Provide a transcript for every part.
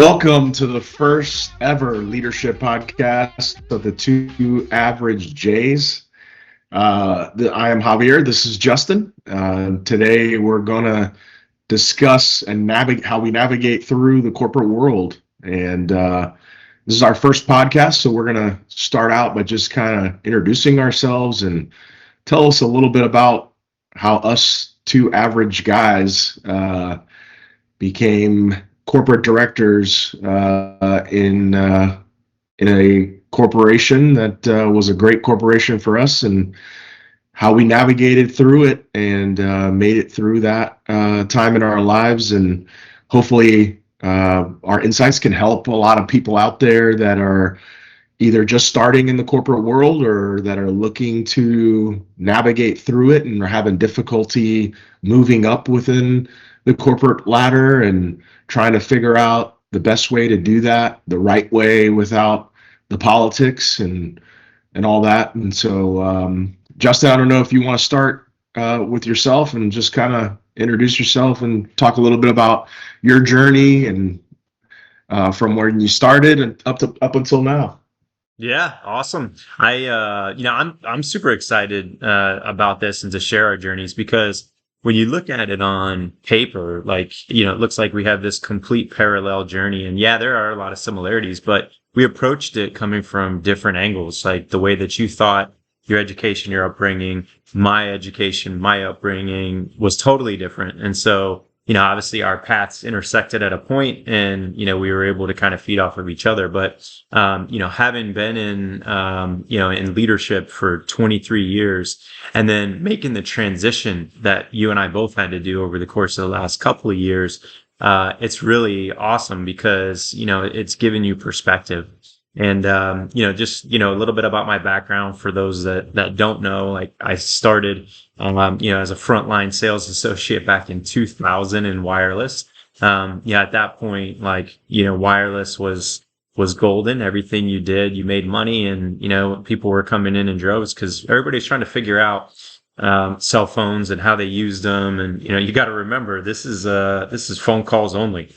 Welcome to the first ever leadership podcast of the Two Average Jays. I am Javier. This is Justin. Today we're going to discuss and navigate how we navigate through the corporate world. And this is our first podcast, so we're going to start out by just kind of introducing ourselves and tell us a little bit about how us two average guys became corporate directors in a corporation that was a great corporation for us, and how we navigated through it and made it through that time in our lives. And hopefully our insights can help a lot of people out there that are either just starting in the corporate world or that are looking to navigate through it and are having difficulty moving up within the corporate ladder and trying to figure out the best way to do that the right way without the politics and all that. And so, Justin, I don't know if you want to start with yourself and just kind of introduce yourself and talk a little bit about your journey and from where you started and up until now. Yeah, awesome. I'm super excited about this and to share our journeys because when you look at it on paper, it looks like we have this complete parallel journey. And yeah, there are a lot of similarities, but we approached it coming from different angles, like the way that you thought your education, your upbringing, my education, my upbringing was totally different. And so, obviously our paths intersected at a point and, we were able to kind of feed off of each other. But, having been in leadership for 23 years and then making the transition that you and I both had to do over the course of the last couple of years, it's really awesome because, it's given you perspective. And, just, a little bit about my background for those that don't know, like I started, as a frontline sales associate back in 2000 in wireless. At that point, wireless was golden. Everything you did, you made money and, people were coming in droves because everybody's trying to figure out cell phones and how they used them. And, you got to remember, this is phone calls only.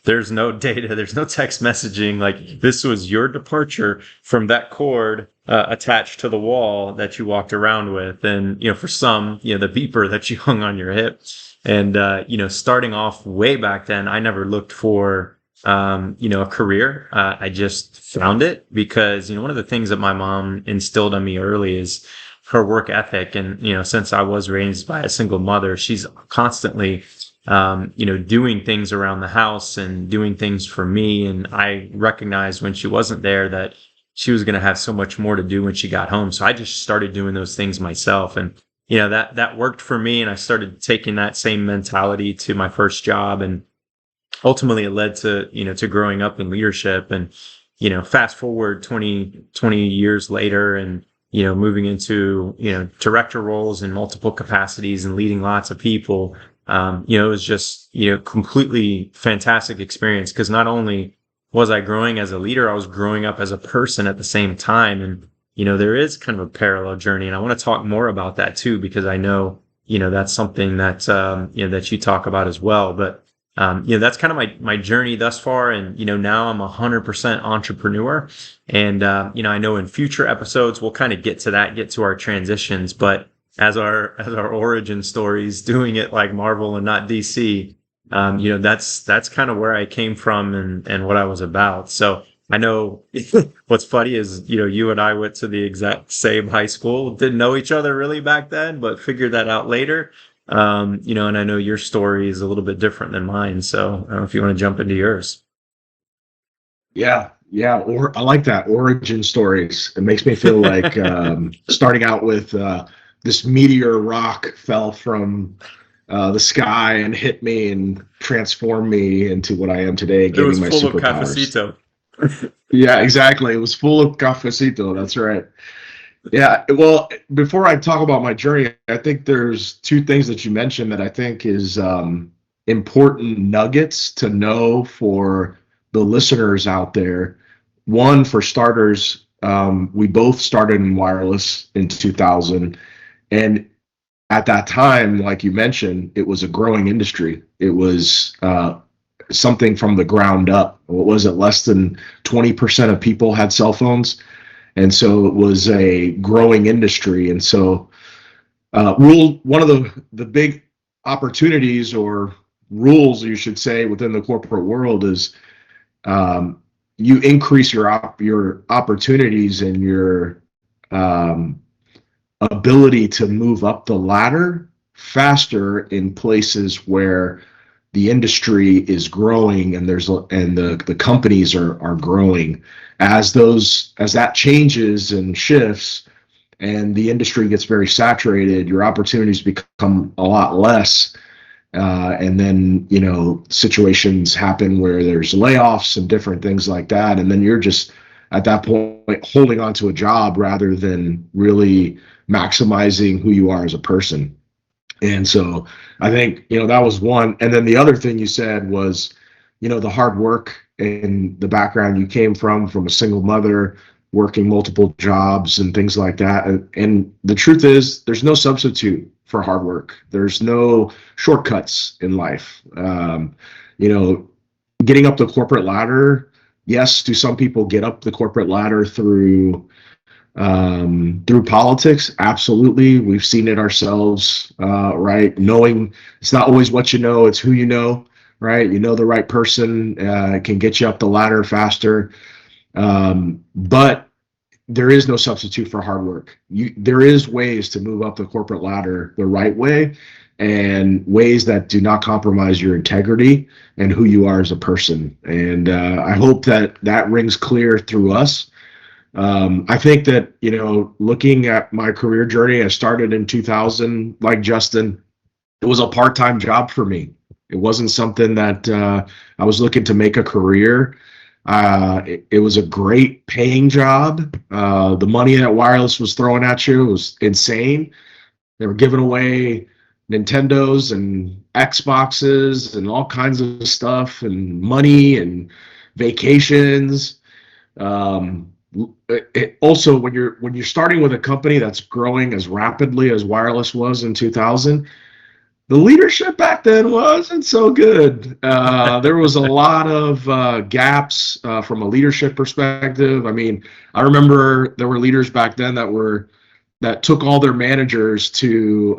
There's no data. There's no text messaging. Like this was your departure from that cord attached to the wall that you walked around with. And, for some, the beeper that you hung on your hip. And, starting off way back then, I never looked for, a career. I just found it because, one of the things that my mom instilled on me early is her work ethic. And, since I was raised by a single mother, she's constantly, doing things around the house and doing things for me. And I recognized when she wasn't there that she was going to have so much more to do when she got home. So I just started doing those things myself. And, that worked for me. And I started taking that same mentality to my first job. And ultimately it led to, to growing up in leadership and, fast forward 20 years later and, moving into, director roles in multiple capacities and leading lots of people. It was just, completely fantastic experience because not only was I growing as a leader, I was growing up as a person at the same time. And, there is kind of a parallel journey. And I want to talk more about that too, because I know, that's something that, that you talk about as well. But that's kind of my journey thus far. And, now I'm 100% entrepreneur. And, I know in future episodes, we'll kind of get to our transitions. But as our origin stories, doing it like Marvel and not DC, that's kind of where I came from and what I was about. So I know what's funny is, you and I went to the exact same high school, didn't know each other really back then, but figured that out later. And I know your story is a little bit different than mine. So I don't know if you want to jump into yours. Yeah. Or I like that, origin stories. It makes me feel like starting out with this meteor rock fell from the sky and hit me and transformed me into what I am today, It was giving my full of superpowers. cafecito. Yeah, exactly. It was full of cafecito. That's right. Yeah, well, before I talk about my journey, I think there's two things that you mentioned that I think is important nuggets to know for the listeners out there. One, for starters, we both started in wireless in 2000, and at that time, like you mentioned, it was a growing industry. It was something from the ground up. What was it? Less than 20% of people had cell phones. And so it was a growing industry. And so one of the big opportunities, or rules you should say, within the corporate world is um, you increase your opportunities and your um, ability to move up the ladder faster in places where the industry is growing, and the companies are growing. As that changes and shifts and the industry gets very saturated, your opportunities become a lot less. And then, situations happen where there's layoffs and different things like that. And then you're just at that point holding on to a job rather than really maximizing who you are as a person. And so I think, that was one. And then the other thing you said was, the hard work and the background you came from a single mother, working multiple jobs and things like that. And the truth is, there's no substitute for hard work. There's no shortcuts in life. You know, Getting up the corporate ladder, yes, do some people get up the corporate ladder through politics? Absolutely. We've seen it ourselves, right? Knowing it's not always what you know, it's who you know, right? You know, the right person can get you up the ladder faster. But there is no substitute for hard work. There is ways to move up the corporate ladder the right way, and ways that do not compromise your integrity and who you are as a person. And I hope that rings clear through us. I think that, looking at my career journey, I started in 2000, like Justin. It was a part-time job for me. It wasn't something that I was looking to make a career. It was a great paying job. The money that wireless was throwing at you was insane. They were giving away Nintendos and Xboxes and all kinds of stuff, and money and vacations. Also, when you're starting with a company that's growing as rapidly as wireless was in 2000, the leadership back then wasn't so good. There was a lot of gaps from a leadership perspective. I mean, I remember there were leaders back then that took all their managers to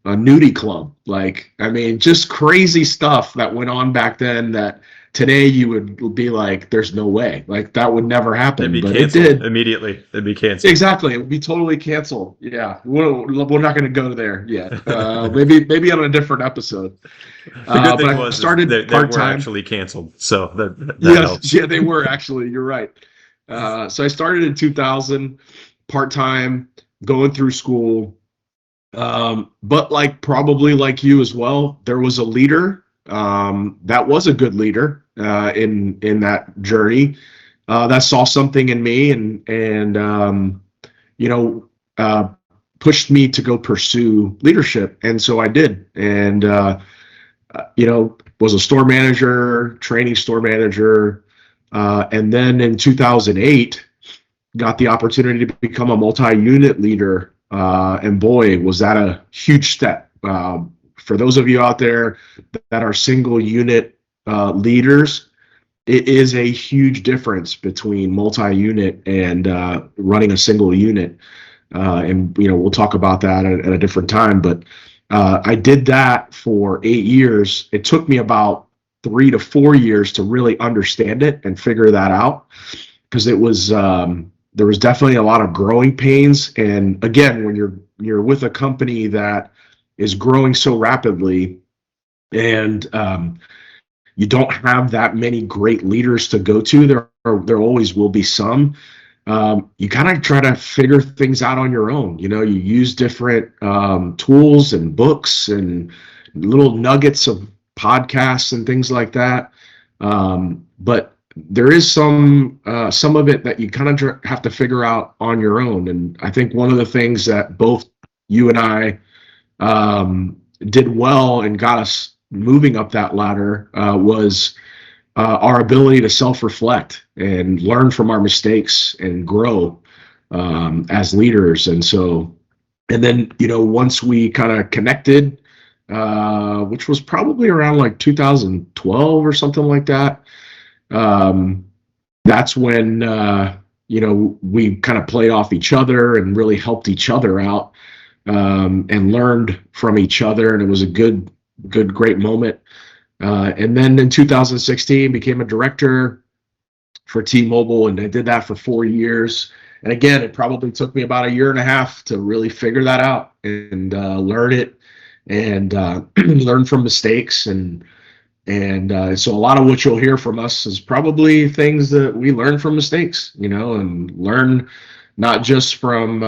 a nudie club. Like, I mean, just crazy stuff that went on back then that today you would be like, there's no way. Like, that would never It'd happen. be But it canceled did. immediately. It'd be canceled. Exactly. It would be totally canceled. Yeah. We're not going to go there yet. Maybe on a different episode. The good But thing I was is started they were part-time. actually canceled, so that Yes. helps. Yeah, they were actually. You're right. So I started in 2000, part-time, going through school. But probably like you as well, there was a leader that was a good leader in that journey, that saw something in me, and you know uh, pushed me to go pursue leadership, and so I did, and was a store manager, training store manager, and then in 2008 got the opportunity to become a multi-unit leader. And boy, was that a huge step. For those of you out there that are single unit leaders, it is a huge difference between multi-unit and running a single unit. And we'll talk about that at a different time. But I did that for 8 years. It took me about 3 to 4 years to really understand it and figure that out, because there was definitely a lot of growing pains. And again, when you're with a company that is growing so rapidly, and you don't have that many great leaders to go to, there always will be some. You kind of try to figure things out on your own. You use different tools and books and little nuggets of podcasts and things like that. But there is some of it that you kind of have to figure out on your own. And I think one of the things that both you and I did well and got us moving up that ladder was our ability to self-reflect and learn from our mistakes and grow as leaders. And then once we kind of connected, which was probably around like 2012 or something like that. Um, that's when we kind of played off each other and really helped each other out, and learned from each other, and it was a great moment. And then in 2016, became a director for T-Mobile, and I did that for 4 years. And again, it probably took me about a year and a half to really figure that out and learn it, and learn from mistakes. And so a lot of what you'll hear from us is probably things that we learn from mistakes, and learn not just from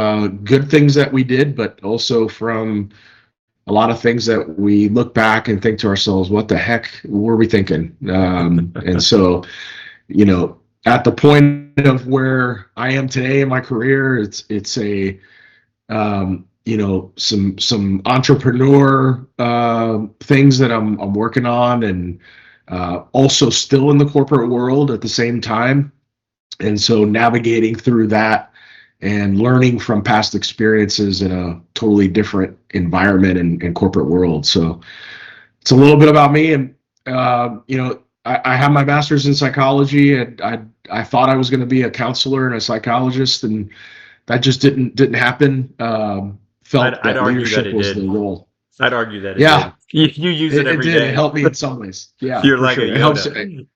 good things that we did, but also from a lot of things that we look back and think to ourselves, what the heck were we thinking? And so, at the point of where I am today in my career, it's a some entrepreneur things that I'm working on, and also still in the corporate world at the same time. And so navigating through that and learning from past experiences in a totally different environment and corporate world. So it's a little bit about me. And I have my master's in psychology, and I thought I was going to be a counselor and a psychologist, and that just didn't happen. Felt I'd that argue that leadership it was the did. role. I'd argue that it Yeah, did. You use it it every did. It day. helped me in some ways. Yeah, You're for like a sure. It helps. Yoda.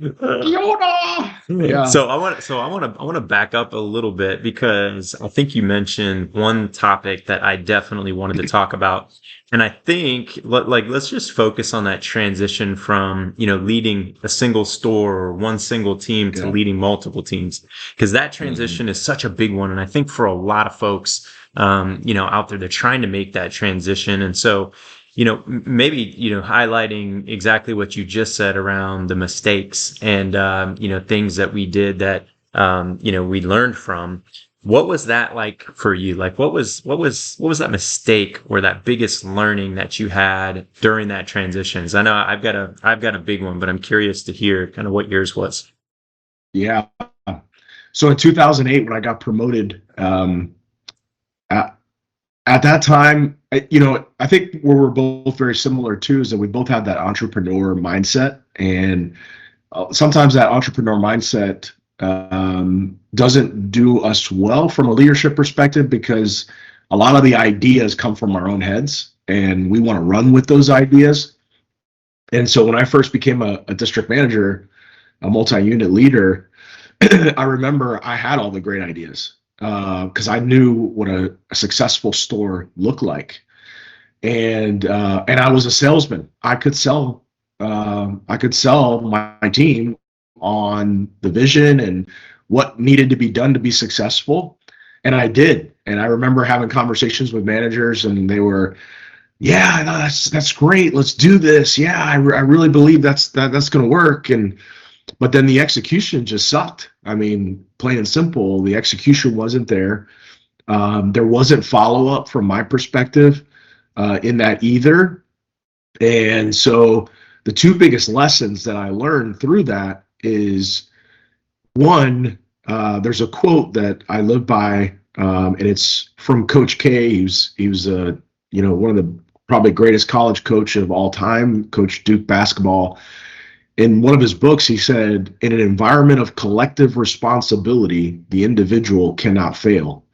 Yoda. Yeah. So I want to back up a little bit, because I think you mentioned one topic that I definitely wanted to talk about. And I think let's just focus on that transition from, leading a single store or one single team to Yeah. leading multiple teams, because that Mhm. transition is such a big one. And I think for a lot of folks, out there, they're trying to make that transition. And so, maybe, highlighting exactly what you just said around the mistakes and, things that we did that, we learned from. What was that like for you? Like, what was that mistake or that biggest learning that you had during that transition? 'Cause I know I've got a big one, but I'm curious to hear kind of what yours was. Yeah. So in 2008, when I got promoted, at, at that time, I think where we're both very similar too is that we both had that entrepreneur mindset, and sometimes that entrepreneur mindset doesn't do us well from a leadership perspective, because a lot of the ideas come from our own heads, and we want to run with those ideas. And so when I first became a district manager, a multi-unit leader, I remember I had all the great ideas because I knew what a successful store looked like, and I was a salesman. I could sell my team on the vision and what needed to be done to be successful, and I did. And I remember having conversations with managers, and they were, yeah, no, that's great. Let's do this. Yeah, I really believe that's going to work. And but then the execution just sucked. I mean, plain and simple, the execution wasn't there. There wasn't follow up from my perspective in that either. And so the two biggest lessons that I learned through that is one, there's a quote that I live by, and it's from Coach K. He was one of the probably greatest college coach of all time, coached Duke basketball. In one of his books, he said, in an environment of collective responsibility, the individual cannot fail.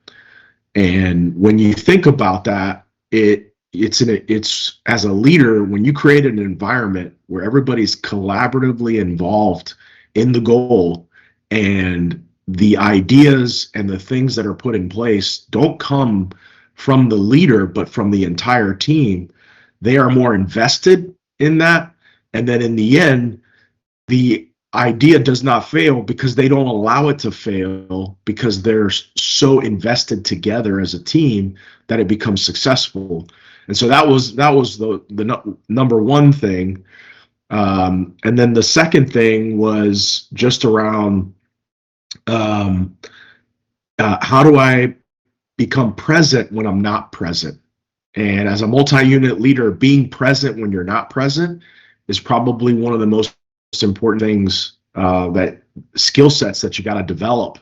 And when you think about that, it's as a leader, when you create an environment where everybody's collaboratively involved in the goal, and the ideas and the things that are put in place don't come from the leader, but from the entire team, they are more invested in that. And then in the end, the idea does not fail because they don't allow it to fail, because they're so invested together as a team that it becomes successful. And so that was the number one thing. And then the second thing was just around, um, how do I become present when I'm not present? And as a multi-unit leader, being present when you're not present is probably one of the most important things, that skill sets that you got to develop,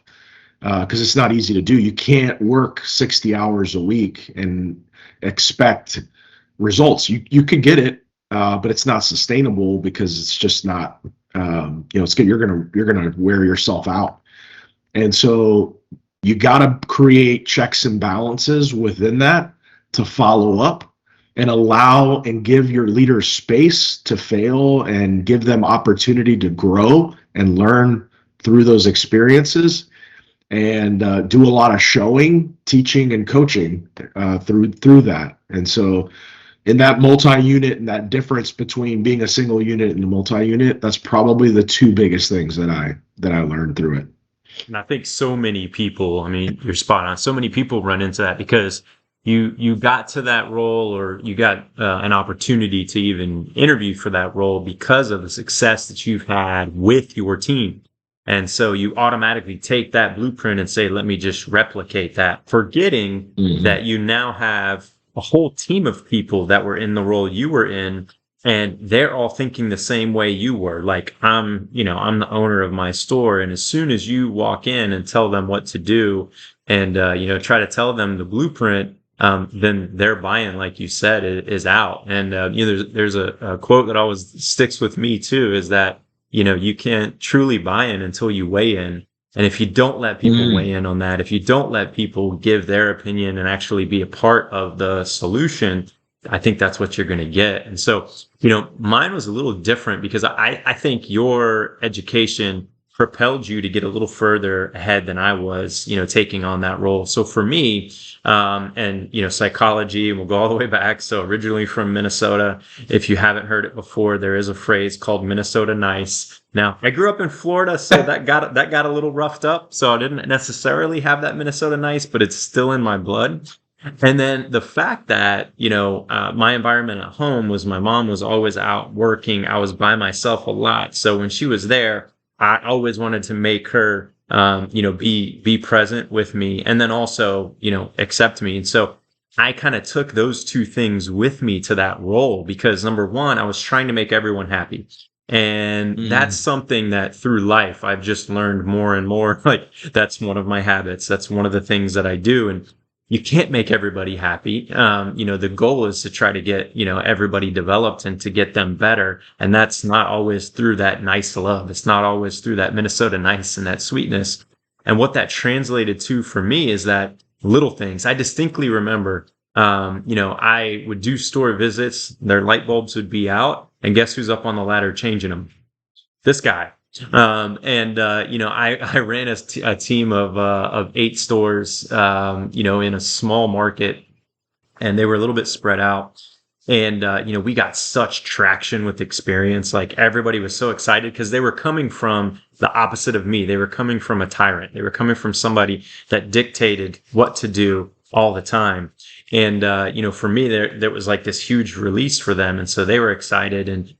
because it's not easy to do. You can't work 60 hours a week and expect results. You could get it, but it's not sustainable because it's just not. It's good. You're gonna wear yourself out, and so you got to create checks and balances within that to follow up and allow and give your leaders space to fail and give them opportunity to grow and learn through those experiences, and do a lot of showing, teaching, and coaching through that. And so in that multi-unit and that difference between being a single unit and a multi-unit, that's probably the two biggest things that I learned through it. And I think so many people, I mean, you're spot on. So many people run into that because you got to that role, or you got an opportunity to even interview for that role because of the success that you've had with your team. And so you automatically take that blueprint and say, let me just replicate that, forgetting that you now have a whole team of people that were in the role you were in, and they're all thinking the same way you were. Like, I'm the owner of my store. And as soon as you walk in and tell them what to do and, try to tell them the blueprint, then their buy-in, like you said, is out. And, there's a quote that always sticks with me too, is that, you can't truly buy in until you weigh in. And if you don't let people weigh in on that, if you don't let people give their opinion and actually be a part of the solution, I think that's what you're going to get. And so, mine was a little different because I think your education propelled you to get a little further ahead than I was, taking on that role. So for me, psychology, and we'll go all the way back. So originally from Minnesota, if you haven't heard it before, there is a phrase called Minnesota nice. Now, I grew up in Florida, so that got a little roughed up. So I didn't necessarily have that Minnesota nice, but it's still in my blood. And then the fact that, my environment at home was my mom was always out working. I was by myself a lot. So when she was there, I always wanted to make her, be present with me, and then also, accept me. And so I kind of took those two things with me to that role because, number one, I was trying to make everyone happy. And that's something that through life, I've just learned more and more. Like, that's one of my habits. That's one of the things that I do. And you can't make everybody happy. The goal is to try to get, everybody developed and to get them better. And that's not always through that nice love. It's not always through that Minnesota nice and that sweetness. And what that translated to for me is that little things. I distinctly remember, I would do store visits. Their light bulbs would be out. And guess who's up on the ladder changing them? This guy. I ran a team of 8 stores, in a small market, and they were a little bit spread out. And, we got such traction with experience. Like, everybody was so excited because they were coming from the opposite of me. They were coming from a tyrant. They were coming from somebody that dictated what to do all the time. And, for me, there was like this huge release for them. And so they were excited, and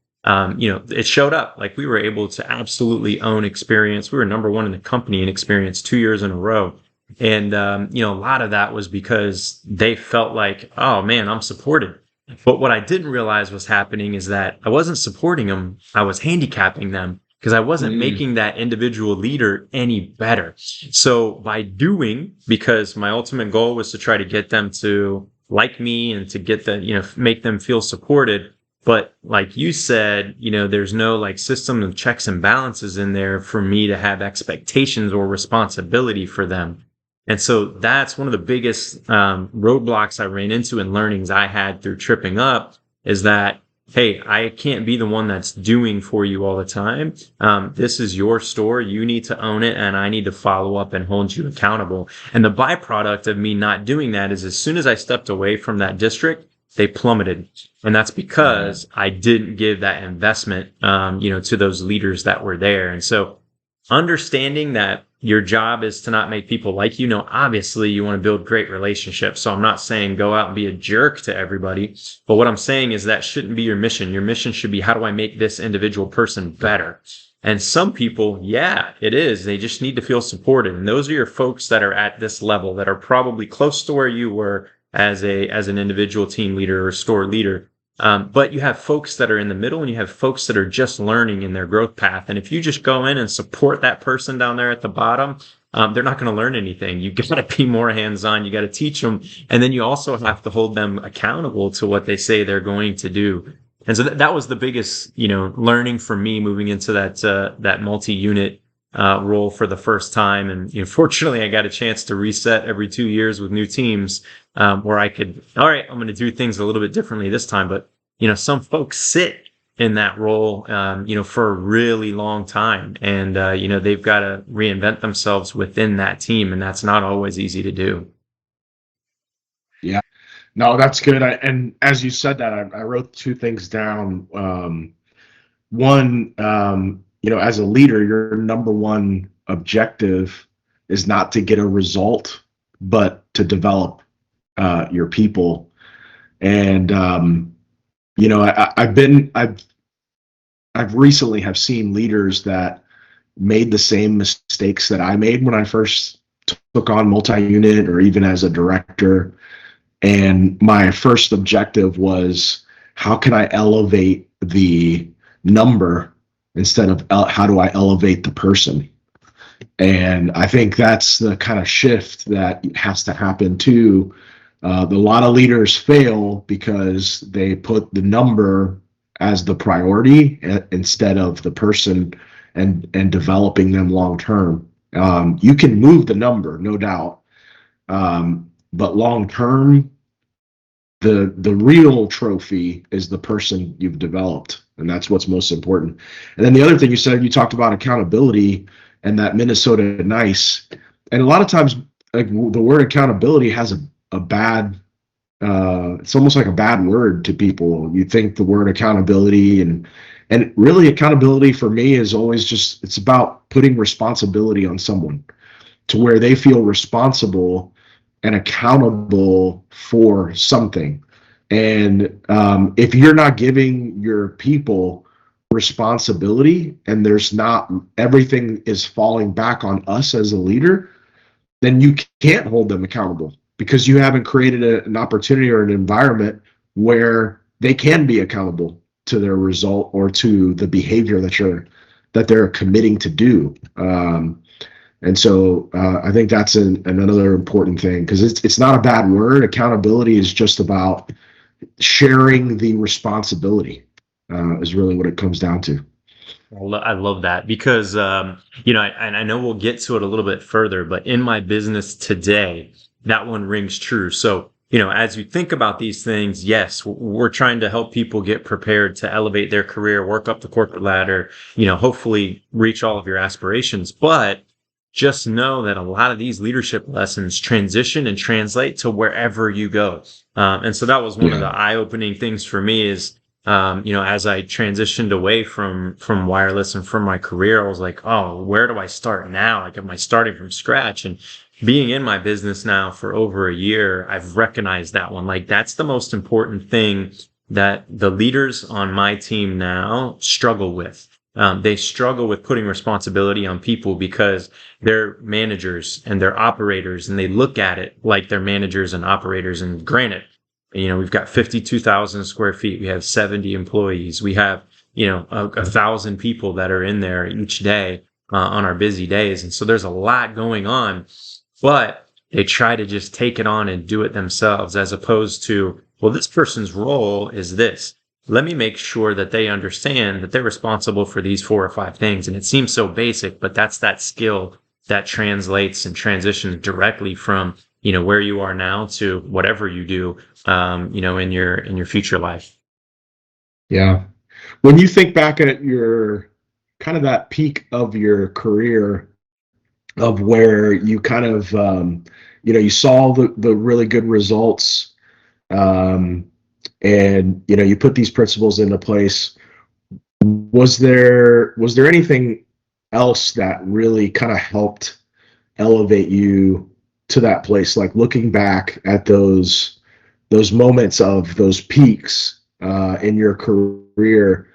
it showed up. Like, we were able to absolutely own experience. We were number one in the company in experience 2 years in a row. And, a lot of that was because they felt like, oh man, I'm supported. But what I didn't realize was happening is that I wasn't supporting them. I was handicapping them because I wasn't making that individual leader any better. So by doing, because my ultimate goal was to try to get them to like me and to get the, make them feel supported. But like you said, there's no like system of checks and balances in there for me to have expectations or responsibility for them. And so that's one of the biggest roadblocks I ran into and learnings I had through tripping up is that, hey, I can't be the one that's doing for you all the time. This is your store. You need to own it, and I need to follow up and hold you accountable. And the byproduct of me not doing that is as soon as I stepped away from that district, they plummeted. And that's because I didn't give that investment, to those leaders that were there. And so understanding that your job is to not make people like you. No, obviously you want to build great relationships. So I'm not saying go out and be a jerk to everybody. But what I'm saying is that shouldn't be your mission. Your mission should be, how do I make this individual person better? And some people, yeah, it is. They just need to feel supported. And those are your folks that are at this level, that are probably close to where you were as an individual team leader or store leader. But you have folks that are in the middle and you have folks that are just learning in their growth path. And if you just go in and support that person down there at the bottom, they're not going to learn anything. You got to be more hands-on. You got to teach them. And then you also have to hold them accountable to what they say they're going to do. And so that was the biggest, learning for me moving into that multi-unit role for the first time. And fortunately, I got a chance to reset every 2 years with new teams, where I could, all right, I'm going to do things a little bit differently this time. But some folks sit in that role, for a really long time, and they've got to reinvent themselves within that team, and that's not always easy to do. Yeah. No, that's good. And as you said that, I wrote two things down. One, as a leader, your number one objective is not to get a result, but to develop your people. And I've recently have seen leaders that made the same mistakes that I made when I first took on multi-unit or even as a director. And my first objective was, how can I elevate the number instead of how do I elevate the person? And I think that's the kind of shift that has to happen too. A lot of leaders fail because they put the number as the priority instead of the person and developing them long term. You can move the number, no doubt, but long term, the real trophy is the person you've developed, and that's what's most important. And then the other thing you said, you talked about accountability and that Minnesota nice, and a lot of times, like, the word accountability has a bad, it's almost like a bad word to people. You think the word accountability, and really accountability for me is always just, it's about putting responsibility on someone to where they feel responsible and accountable for something. And if you're not giving your people responsibility, and there's not, everything is falling back on us as a leader, then you can't hold them accountable because you haven't created an opportunity or an environment where they can be accountable to their result or to the behavior that they're committing to do. And so I think that's another important thing, because it's not a bad word. Accountability is just about sharing the responsibility, is really what it comes down to. I love that because, and I know we'll get to it a little bit further, but in my business today, that one rings true. So, as you think about these things, yes, we're trying to help people get prepared to elevate their career, work up the corporate ladder, hopefully reach all of your aspirations. But just know that a lot of these leadership lessons transition and translate to wherever you go. And so that was one of the eye-opening things for me is, as I transitioned away from wireless and from my career, I was like, oh, where do I start now? Like, am I starting from scratch? And being in my business now for over a year, I've recognized that one. Like, that's the most important thing that the leaders on my team now struggle with. They struggle with putting responsibility on people because they're managers and they're operators, and they look at it like they're managers and operators. And granted, we've got 52,000 square feet. We have 70 employees. We have, 1,000 people that are in there each day on our busy days. And so there's a lot going on, but they try to just take it on and do it themselves, as opposed to, well, this person's role is this. Let me make sure that they understand that they're responsible for these 4 or 5 things. And it seems so basic, but that's that skill that translates and transitions directly from, where you are now to whatever you do, in your future life. Yeah. When you think back at your kind of that peak of your career, of where you kind of, you saw the really good results, and you put these principles into place, was there anything else that really kind of helped elevate you to that place? Like, looking back at those moments of those peaks in your career,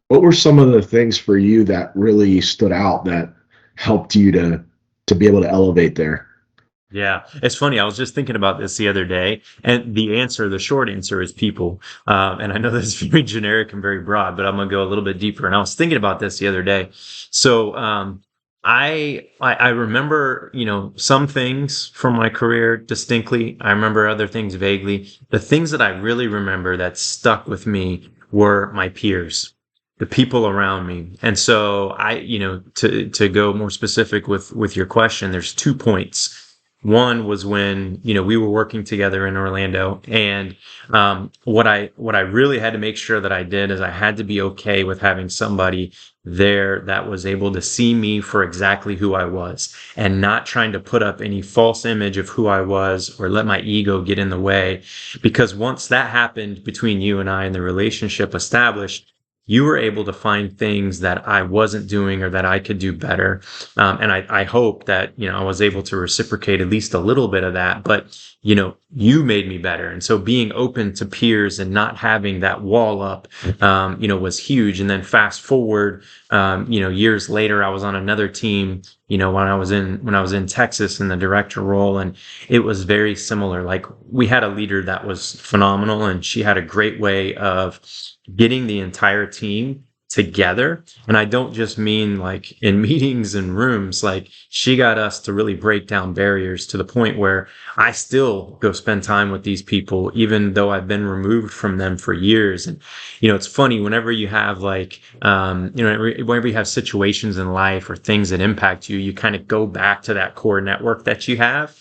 what were some of the things for you that really stood out that helped you to be able to elevate there? Yeah, it's funny. I was just thinking about this the other day, and the short answer is people. And I know that's very generic and very broad, but I'm gonna go a little bit deeper. And I was thinking about this the other day. So I remember, some things from my career distinctly. I remember other things vaguely. The things that I really remember that stuck with me were my peers, the people around me. And so to go more specific with your question, there's 2 points. One was when, we were working together in Orlando, and what I really had to make sure that I did is I had to be okay with having somebody there that was able to see me for exactly who I was, and not trying to put up any false image of who I was or let my ego get in the way. Because once that happened between you and I and the relationship established, you were able to find things that I wasn't doing or that I could do better. And I hope that, I was able to reciprocate at least a little bit of that, but, you made me better. And so being open to peers and not having that wall up, was huge. And then fast forward, years later, I was on another team, when I was in Texas in the director role, and it was very similar. Like, we had a leader that was phenomenal, and she had a great way of getting the entire team together. And I don't just mean like in meetings and rooms. Like, she got us to really break down barriers to the point where I still go spend time with these people, even though I've been removed from them for years. And, it's funny whenever you have like, whenever you have situations in life or things that impact you, you kind of go back to that core network that you have.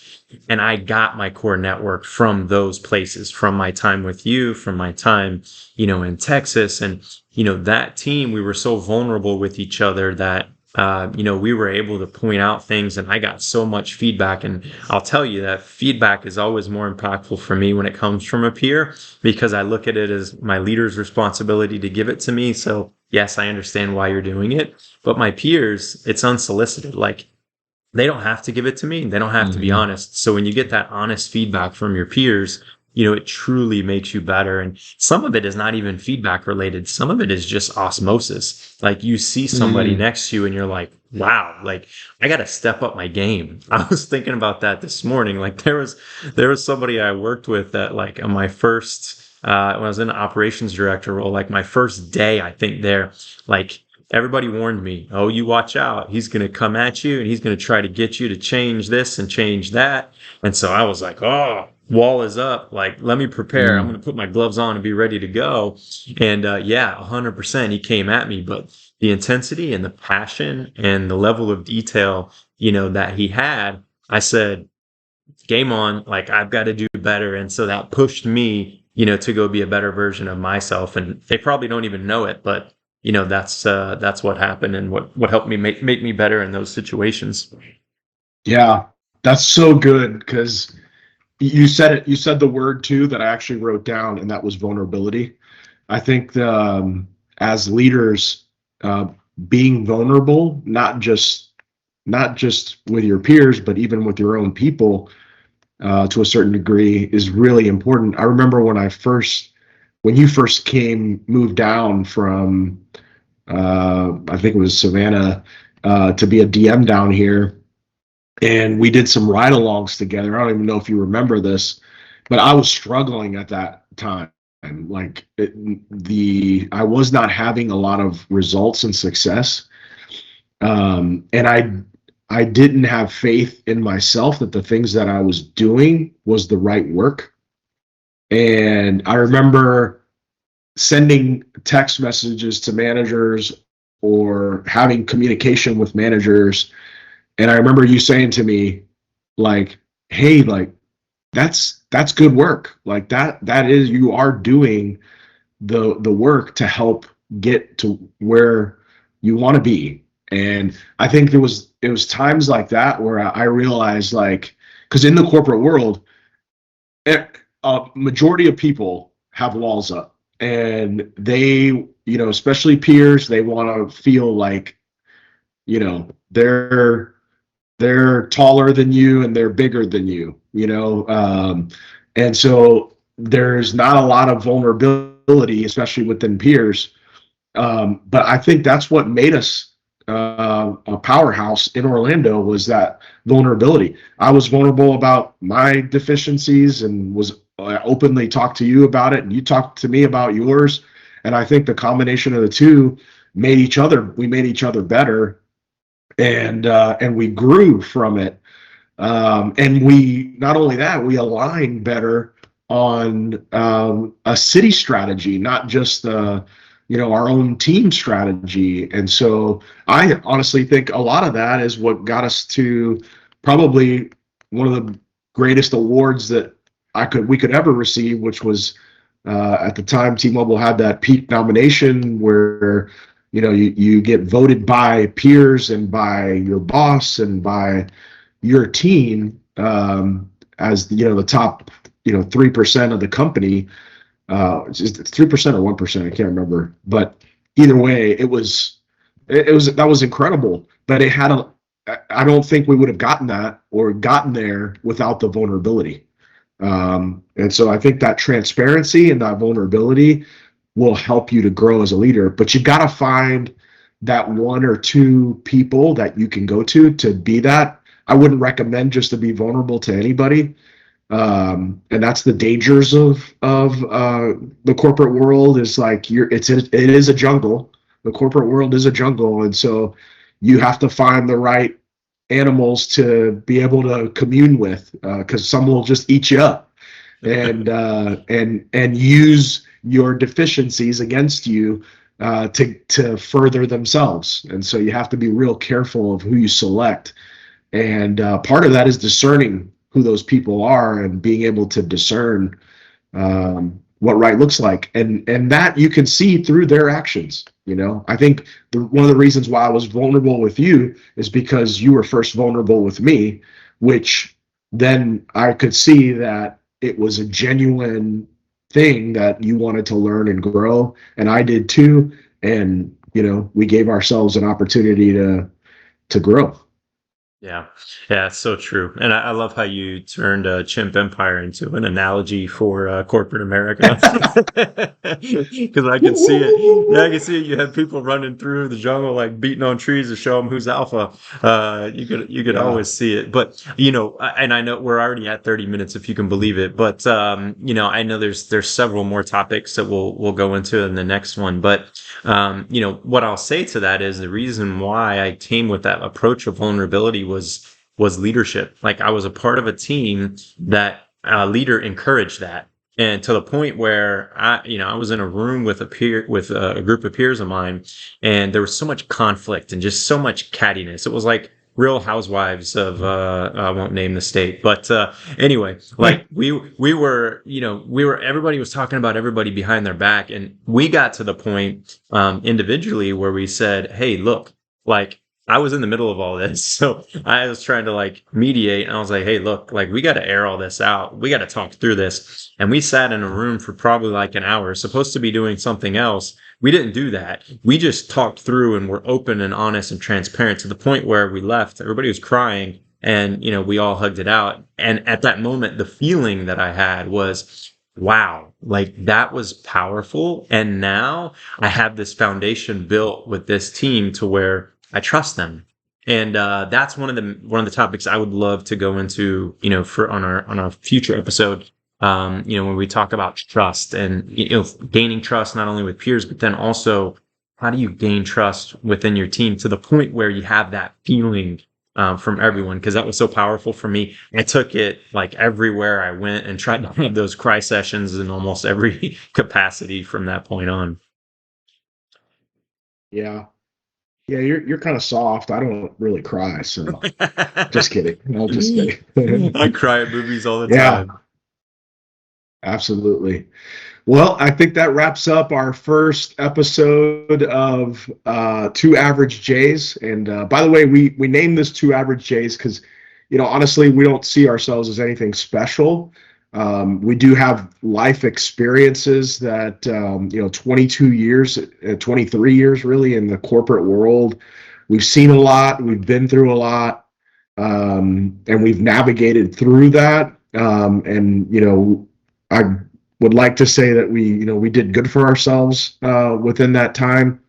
And I got my core network from those places, from my time with you, from my time, in Texas. And, that team, we were so vulnerable with each other that, we were able to point out things, and I got so much feedback. And I'll tell you that feedback is always more impactful for me when it comes from a peer, because I look at it as my leader's responsibility to give it to me. So yes, I understand why you're doing it, but my peers, it's unsolicited. Like, they don't have to give it to me. They don't have to be honest. So when you get that honest feedback from your peers, it truly makes you better. And some of it is not even feedback related. Some of it is just osmosis. Like, you see somebody next to you and you're like, wow, like, I got to step up my game. I was thinking about that this morning. Like, there was somebody I worked with that, like, on my first, when I was in the operations director role, like my first day, I think there, like, everybody warned me, oh, you watch out. He's going to come at you and he's going to try to get you to change this and change that. And so I was like, oh, wall is up. Like, let me prepare. I'm going to put my gloves on and be ready to go. And 100%, he came at me. But the intensity and the passion and the level of detail, that he had, I said, game on. Like, I've got to do better. And so that pushed me, to go be a better version of myself. And they probably don't even know it, but that's what happened, and what helped me make me better in those situations. Yeah, that's so good, because you said it. You said the word too that I actually wrote down, and that was vulnerability. I think as leaders, uh, being vulnerable, not just with your peers, but even with your own people, to a certain degree, is really important. I remember when you first moved down from, I think it was Savannah, to be a DM down here, and we did some ride-alongs together. I don't even know if you remember this, but I was struggling at that time. Like, I was not having a lot of results and success, and I didn't have faith in myself that the things that I was doing was the right work. And I remember sending text messages to managers or having communication with managers. And I remember you saying to me, like, hey, like, that's good work. Like, that is, you are doing the work to help get to where you want to be. And I think it was times like that where I realized, like, because in the corporate world, a majority of people have walls up, and they, especially peers, they want to feel like, they're taller than you and they're bigger than you, and so there's not a lot of vulnerability, especially within peers. But I think that's what made us a powerhouse in Orlando was that vulnerability. I was vulnerable about my deficiencies and was openly talked to you about it, and you talked to me about yours. And I think the combination of the two we made each other better, and we grew from it. And we not only that, we aligned better on a city strategy, not just our own team strategy. And so I honestly think a lot of that is what got us to probably one of the greatest awards that we could ever receive, which was at the time T-Mobile had that peak nomination where you get voted by peers and by your boss and by your team as the top 3% of the company. It's 3% or 1%, I can't remember, but either way, that was incredible. But I don't think we would have gotten that or gotten there without the vulnerability. And so I think that transparency and that vulnerability will help you to grow as a leader. But you got to find that one or two people that you can go to be that. I wouldn't recommend just to be vulnerable to anybody. And that's the dangers of the corporate world. Is like it is a jungle. The corporate world is a jungle, and so you have to find the right animals to be able to commune with, because some will just eat you up and use your deficiencies against you to further themselves. And so you have to be real careful of who you select. And part of that is discerning who those people are and being able to discern what right looks like, and that you can see through their actions. I think one of the reasons why I was vulnerable with you is because you were first vulnerable with me, which then I could see that it was a genuine thing that you wanted to learn and grow, and I did too. And we gave ourselves an opportunity to grow. Yeah, yeah, it's so true. And I love how you turned Chimp Empire into an analogy for corporate America. Because I can see it. Yeah, I can see it. You have people running through the jungle, like beating on trees to show them who's alpha. You could Yeah. always see it. But and I know we're already at 30 minutes, if you can believe it. But I know there's several more topics that we'll go into in the next one. But what I'll say to that is the reason why I came with that approach of vulnerability was leadership. Like, I was a part of a team that a leader encouraged that, and to the point where I was in a room with a group of peers of mine, and there was so much conflict and just so much cattiness. It was like Real Housewives of I won't name the state, but anyway, like we were everybody was talking about everybody behind their back, and we got to the point individually where we said, "Hey, look, like." I was in the middle of all this, so I was trying to like mediate, and I was like, "Hey, look, like we got to air all this out. We got to talk through this." And we sat in a room for probably like an hour, supposed to be doing something else. We didn't do that. We just talked through and were open and honest and transparent to the point where we left. Everybody was crying, and we all hugged it out. And at that moment, the feeling that I had was, wow, like that was powerful. And now I have this foundation built with this team to where I trust them. And that's one of the topics I would love to go into, for on our future episode. When we talk about trust and gaining trust not only with peers, but then also how do you gain trust within your team to the point where you have that feeling from everyone? Because that was so powerful for me. I took it like everywhere I went and tried to have those cry sessions in almost every capacity from that point on. Yeah. Yeah, you're kind of soft. I don't really cry, so just kidding. No, just I kidding. cry at movies all the Yeah, time. absolutely. Well, I think that wraps up our first episode of Two Average Jays. And by the way, we named this Two Average Jays because, honestly, we don't see ourselves as anything special. We do have life experiences that, 22 years, 23 years really in the corporate world. We've seen a lot, we've been through a lot, and we've navigated through that. And, I would like to say that we did good for ourselves within that time.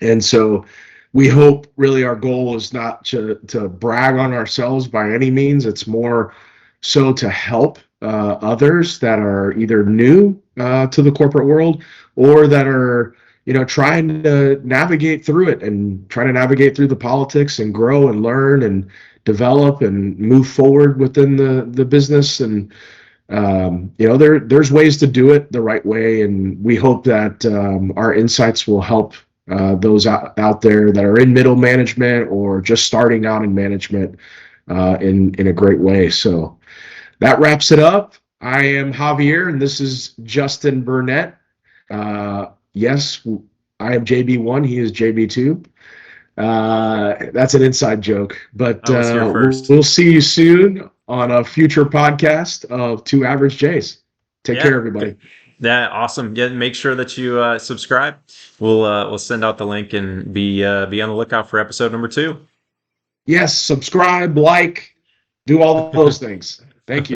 And so we hope really our goal is not to brag on ourselves by any means. It's more so to help others that are either new to the corporate world or that are trying to navigate through it and trying to navigate through the politics and grow and learn and develop and move forward within the business. And there's ways to do it the right way, and we hope that our insights will help those out there that are in middle management or just starting out in management in a great way. So that wraps it up. I am Javier, and this is Justin Burnett. Yes, I am JB1. He is JB2. That's an inside joke, but I was here first. we'll see you soon on a future podcast of Two Average Jays. Take care, Yeah. everybody. Yeah, awesome. Yeah, make sure that you subscribe. We'll send out the link and be on the lookout for episode number 2. Yes, subscribe, like, do all those things. Thank you.